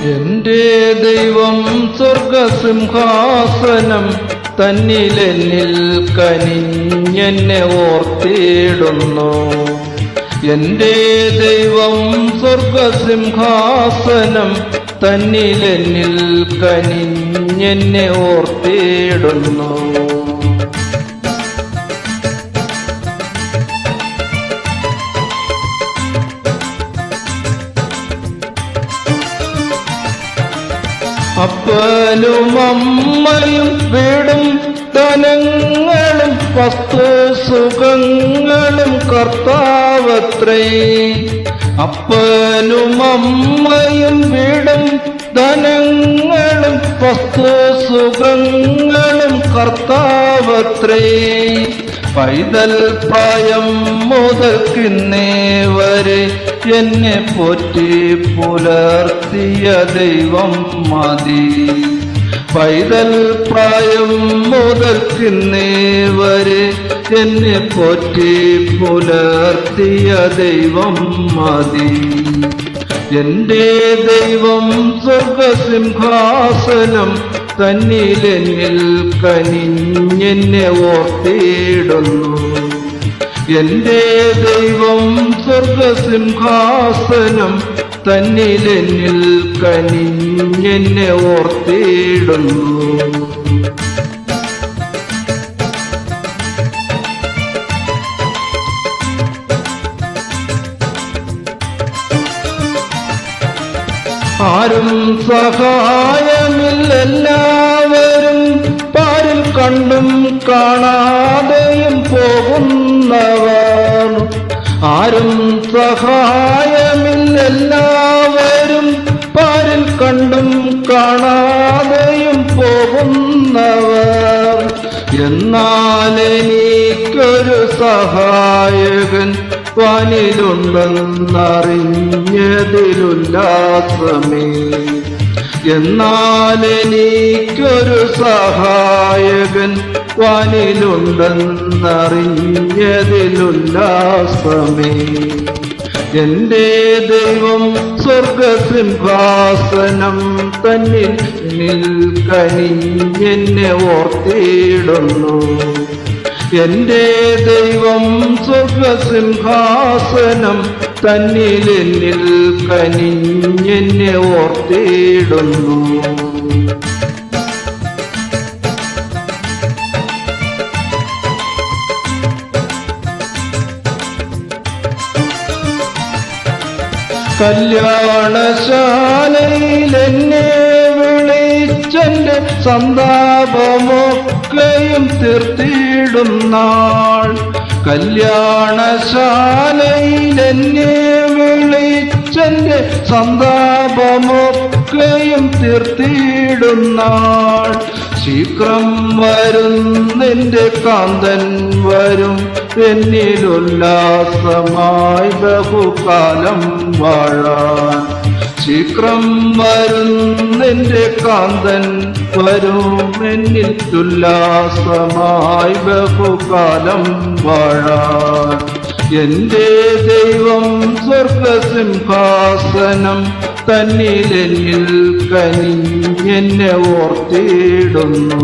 എന്റെ ദൈവം സ്വർഗസിംഹാസനം തന്നിലെന്നിൽ കനിഞ്ഞെന്നെ ഓർത്തിടുന്നു. എന്റെ ദൈവം സ്വർഗസിംഹാസനം തന്നിലെന്നിൽ കനിഞ്ഞെന്നെ ഓർത്തിടുന്നു. അപ്പനും അമ്മയും വീടും ധനങ്ങളും വസ്തുസുഖങ്ങളും കർത്താവത്രേ. അപ്പനും അമ്മയും വീടും ധനങ്ങളും വസ്തുസുഖങ്ങളും കർത്താവത്രേ. പൈതൽ പ്രായം മുതൽക്കിന്നേ വരെ എന്നെ പോറ്റി പുലർത്തിയ ദൈവം മതി. പൈതൽ പ്രായം മുതൽക്കിന്നേ വരെ എന്നെ പോറ്റി പുലർത്തിയ ദൈവം മതി. എന്റെ ദൈവം സ്വർഗസിംഹാസനം തന്നിലെന്നിൽ കനിഞ്ഞെന്നെ ഓർത്തിടുന്നു. എന്റെ ദൈവം സ്വർഗസിംഹാസനം തന്നിലെന്നിൽ കനിഞ്ഞെന്നെ ഓർത്തിടുന്നു. ആരും സഹായമില്ലെല്ലാവരും പാരിൽ കണ്ടും കാണാതെയും പോകുന്നവർ. ആരും സഹായമില്ലെല്ലാവരും പാരിൽ കണ്ടും കാണാതെയും പോകുന്നവർ. എന്നാൽ എനിക്കൊരു സഹായകൻ വാനിലുണ്ടെന്നറിഞ്ഞതിലുല്ലാസമേ. എന്നാൽ എനിക്കൊരു സഹായകൻ വാനിലുണ്ടെന്നറിഞ്ഞതിലുല്ലാസമേ. എന്റെ ദൈവം സ്വർഗസിംഹാസനം തന്നിൽ കനിഞ്ഞെന്നെ ഓർത്തിടുന്നു. എന്റെ ദൈവം സ്വർഗസിംഹാസനം തന്നിലെന്നിൽ കനിഞ്ഞെന്നെ ഓർത്തിടുന്നു. കല്യാണശാലയിലെന്നെ വിളിച്ചെന്റെ സന്താപമൊക്കെയും തീർത്തിടും നാൾ. കല്യാണശാലയിലെന്നെ വിളിച്ചെന്റെ സന്താപമൊക്കെയും തീർത്തിടും നാൾ. ശീഘ്രം വരും നിന്റെ കാന്തൻ വരും എന്നിലുല്ലാസമായി ബഹുകാലം വാഴാൻ. ശീഘ്രം വരും നിന്റെ കാന്തൻ വരും എന്നിൽ ഉല്ലാസമായി ബഹുകാലം വാഴാൻ. എന്റെ ദൈവം സ്വർഗസിംഹാസനം തന്നിലെന്നിൽ കനിഞ്ഞെന്നെ ഓർത്തിടുന്നു.